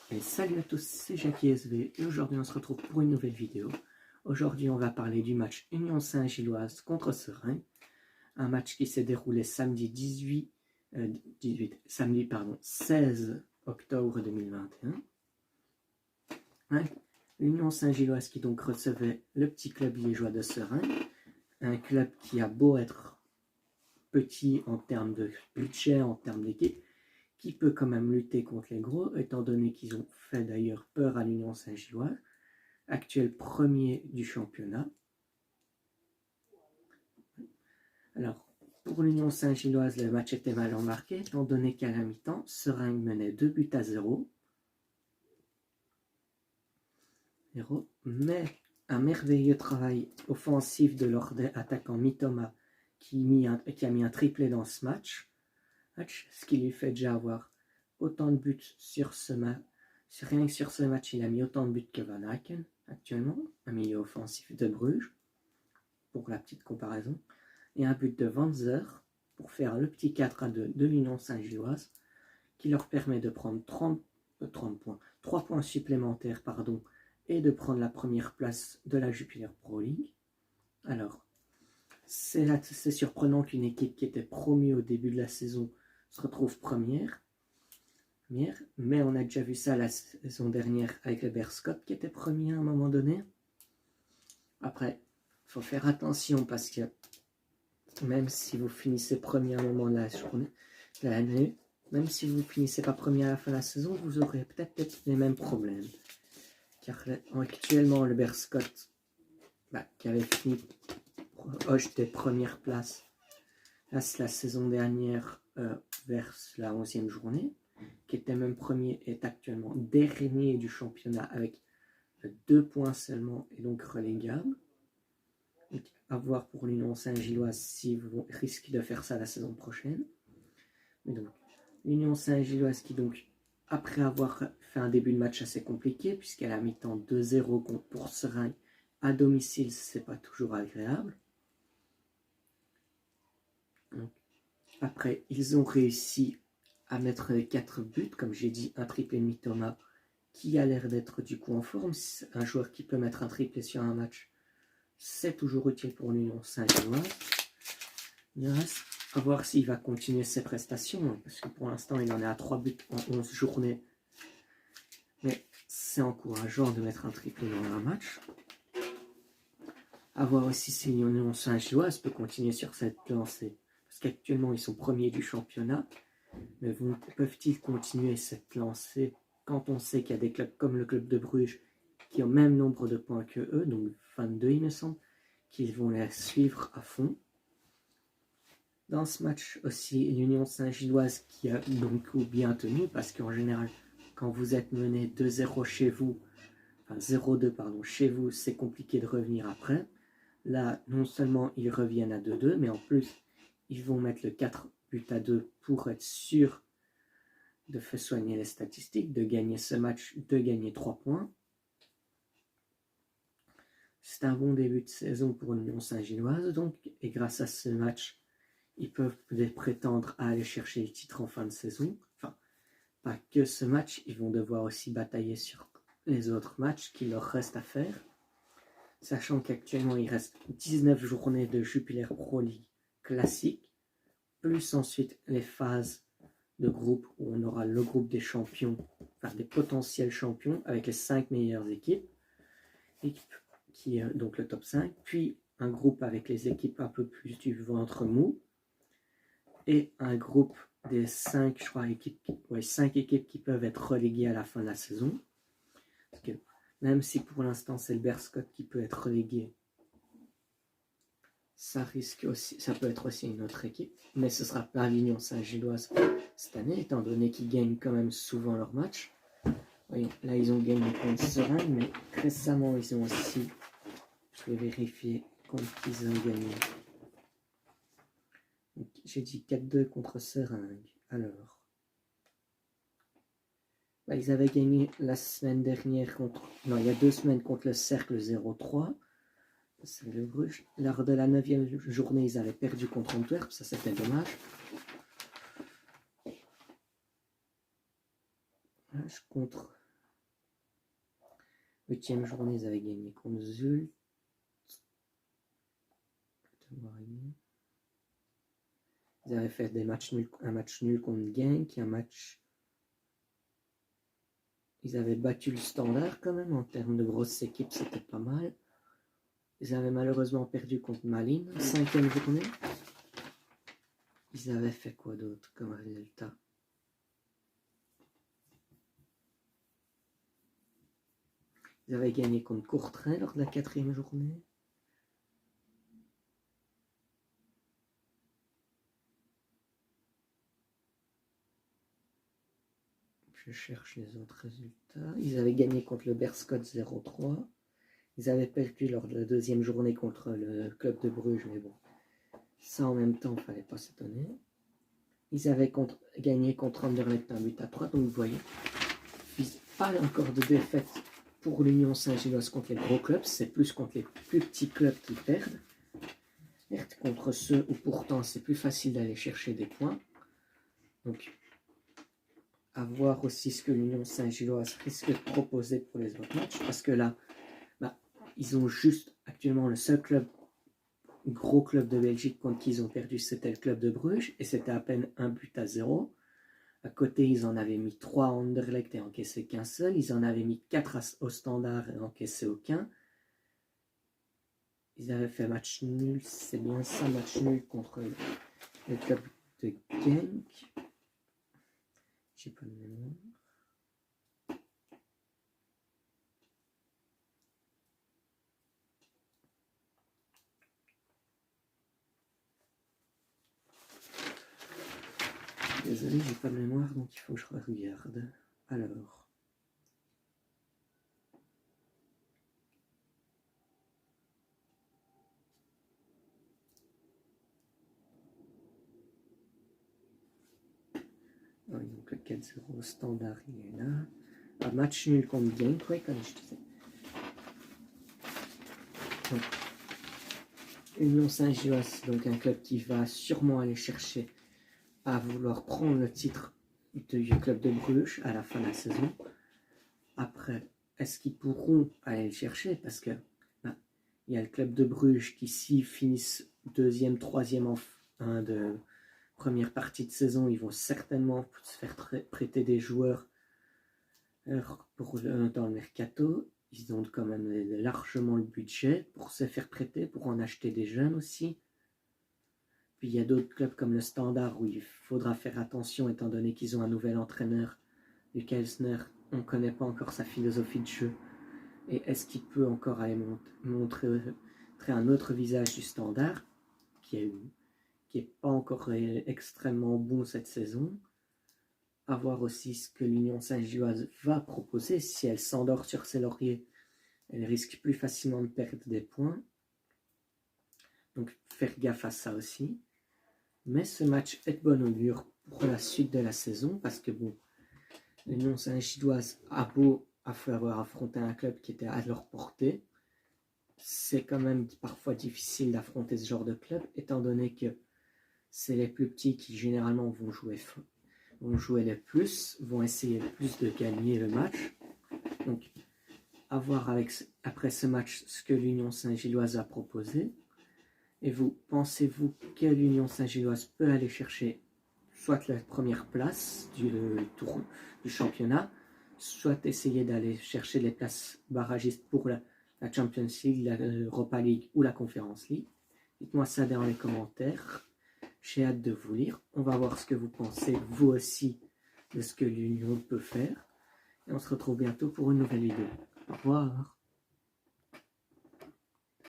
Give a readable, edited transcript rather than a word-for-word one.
Et salut à tous, c'est Jackie SV et aujourd'hui on se retrouve pour une nouvelle vidéo. Aujourd'hui on va parler du match Union Saint-Gilloise contre Seraing. Un match qui s'est déroulé samedi 16 octobre 2021. L'Union Saint-Gilloise qui donc recevait le petit club liégeois de Seraing. Un club qui a beau être petit en termes de budget, en termes d'équipe, qui peut quand même lutter contre les gros, étant donné qu'ils ont fait d'ailleurs peur à l'Union Saint-Gilloise, actuel premier du championnat. Alors, pour l'Union Saint-Gilloise, le match était mal embarqué, étant donné qu'à la mi-temps, Seraing menait 2-0. Mais un merveilleux travail offensif de leur attaquant Mitoma qui a mis un triplé dans ce match, ce qui lui fait déjà avoir autant de buts sur ce match. Rien que sur ce match, il a mis autant de buts que Van Aken actuellement, un milieu offensif de Bruges, pour la petite comparaison, et un but de Vanzer pour faire le petit 4-2 de l'Union Saint-Gilloise, qui leur permet de prendre 3 points supplémentaires, et de prendre la première place de la Jupiler Pro League. Alors, c'est surprenant qu'une équipe qui était promue au début de la saison se retrouve première, mais on a déjà vu ça la saison dernière avec le Berscott qui était premier à un moment donné. Après, il faut faire attention parce que même si vous finissez premier à un moment de la journée, de l'année, même si vous ne finissez pas premier à la fin de la saison, vous aurez peut-être les mêmes problèmes. Car actuellement, le Berscott, qui avait fini proche des premières places la saison dernière vers la 11e journée, qui était même premier, est actuellement dernier du championnat avec 2 points seulement et donc relégable. Donc, à voir pour l'Union Saint-Gilloise si vous risquez de faire ça la saison prochaine. Mais donc, l'Union Saint-Gilloise qui donc, après avoir fait un début de match assez compliqué, puisqu'elle a mi-temps 2-0 pour Seraing à domicile, c'est pas toujours agréable. Donc, après, ils ont réussi à mettre 4 buts, comme j'ai dit, un triplé de Mitoma, qui a l'air d'être du coup en forme. Un joueur qui peut mettre un triplé sur un match, c'est toujours utile pour l'Union Saint-Gilloise. Il reste à voir s'il va continuer ses prestations, parce que pour l'instant, il en est à 3 buts en 11 journées. Mais c'est encourageant de mettre un triplé dans un match. À voir aussi si l'Union Saint-Gilloise peut continuer sur cette lancée. Parce qu'actuellement, ils sont premiers du championnat. Mais peuvent-ils continuer cette lancée quand on sait qu'il y a des clubs comme le club de Bruges qui ont le même nombre de points que eux, donc 22 il me semble, qu'ils vont les suivre à fond. Dans ce match aussi, l'Union Saint-Gilloise qui a donc bien tenu, parce qu'en général, quand vous êtes mené 2-0 chez vous, enfin 0-2 pardon, chez vous, c'est compliqué de revenir après. Là, non seulement ils reviennent à 2-2, mais en plus, ils vont mettre le 4-2 pour être sûr de faire soigner les statistiques, de gagner ce match, de gagner 3 points. C'est un bon début de saison pour l'Union Saint-Gilloise, donc, et grâce à ce match, ils peuvent prétendre à aller chercher le titre en fin de saison. Enfin, pas que ce match, ils vont devoir aussi batailler sur les autres matchs qu'il leur reste à faire. Sachant qu'actuellement, il reste 19 journées de Jupiler Pro League classique, plus ensuite les phases de groupe où on aura le groupe des champions, enfin des potentiels champions avec les 5 meilleures équipes qui est donc le top 5, puis un groupe avec les équipes un peu plus du ventre mou et un groupe des 5 équipes qui peuvent être reléguées à la fin de la saison. Parce que même si pour l'instant c'est le Berscott qui peut être relégué, ça peut être aussi une autre équipe, mais ce sera pas l'Union Saint-Gilloise cette année, étant donné qu'ils gagnent quand même souvent leurs matchs. Voyons, là ils ont gagné contre Seraing, mais récemment ils ont aussi, je vais vérifier contre qui ils ont gagné. J'ai dit 4-2 contre Seraing. Alors, ils avaient gagné la semaine dernière il y a 2 semaines contre le Cercle 0-3. C'est le Bruges. Lors de la 9e journée, ils avaient perdu contre Antwerp, ça c'était dommage. Contre 8e journée, ils avaient gagné contre Zult. Ils avaient fait un match nul contre Genk, Ils avaient battu le Standard quand même, en termes de grosses équipes, c'était pas mal. Ils avaient malheureusement perdu contre Malines, 5e journée. Ils avaient fait quoi d'autre comme résultat? Ils avaient gagné contre Courtrai lors de la 4e journée. Je cherche les autres résultats. Ils avaient gagné contre le Berscott 0-3. Ils avaient perdu lors de la 2e journée contre le club de Bruges, mais bon, ça en même temps, il ne fallait pas s'étonner. Ils avaient gagné contre Anderlecht 1-3, donc vous voyez, pas encore de défaite pour l'Union Saint-Gilloise contre les gros clubs, c'est plus contre les plus petits clubs qui perdent. Contre ceux où pourtant c'est plus facile d'aller chercher des points. Donc, à voir aussi ce que l'Union Saint-Gilloise risque de proposer pour les autres matchs, parce que là, ils ont juste actuellement le seul gros club de Belgique contre qui ils ont perdu, c'était le club de Bruges, et c'était à peine 1-0. À côté, ils en avaient mis 3 à Anderlecht et encaissé qu'un seul. Ils en avaient mis 4 au Standard et encaissé aucun. Ils avaient fait match nul, c'est bien ça, match nul contre le club de Genk. J'ai pas de mémoire. Désolé, j'ai pas de mémoire, donc il faut que je regarde. Alors. Oui, donc le 4-0 Standard, il est là. Un match nul contre Genk, ouais, comme je disais. Donc, Union Saint-Gilloise, donc un club qui va sûrement aller chercher à vouloir prendre le titre du club de Bruges à la fin de la saison. Après, est-ce qu'ils pourront aller le chercher? Parce que il y a le club de Bruges qui, s'ils finissent 2e, 3e en de première partie de saison, ils vont certainement se faire prêter des joueurs dans le mercato. Ils ont quand même largement le budget pour se faire prêter, pour en acheter des jeunes aussi. Puis il y a d'autres clubs comme le Standard où il faudra faire attention étant donné qu'ils ont un nouvel entraîneur, Lucas Elsner. On ne connaît pas encore sa philosophie de jeu. Et est-ce qu'il peut encore aller montrer un autre visage du Standard qui n'est pas encore extrêmement bon cette saison? À voir aussi ce que l'Union Saint-Gilloise va proposer. Si elle s'endort sur ses lauriers, elle risque plus facilement de perdre des points. Donc faire gaffe à ça aussi. Mais ce match est de bon augure pour la suite de la saison, parce que bon, l'Union Saint-Gilloise a beau avoir affronté un club qui était à leur portée, c'est quand même parfois difficile d'affronter ce genre de club, étant donné que c'est les plus petits qui généralement vont jouer le plus, vont essayer le plus de gagner le match. Donc, à voir après ce match ce que l'Union Saint-Gilloise a proposé. Et vous, pensez-vous que l'Union Saint-Gilloise peut aller chercher soit la première place du championnat, soit essayer d'aller chercher les places barragistes pour la Champions League, la Europa League ou la Conference League? Dites-moi ça dans les commentaires. J'ai hâte de vous lire. On va voir ce que vous pensez, vous aussi, de ce que l'Union peut faire. Et on se retrouve bientôt pour une nouvelle vidéo. Au revoir.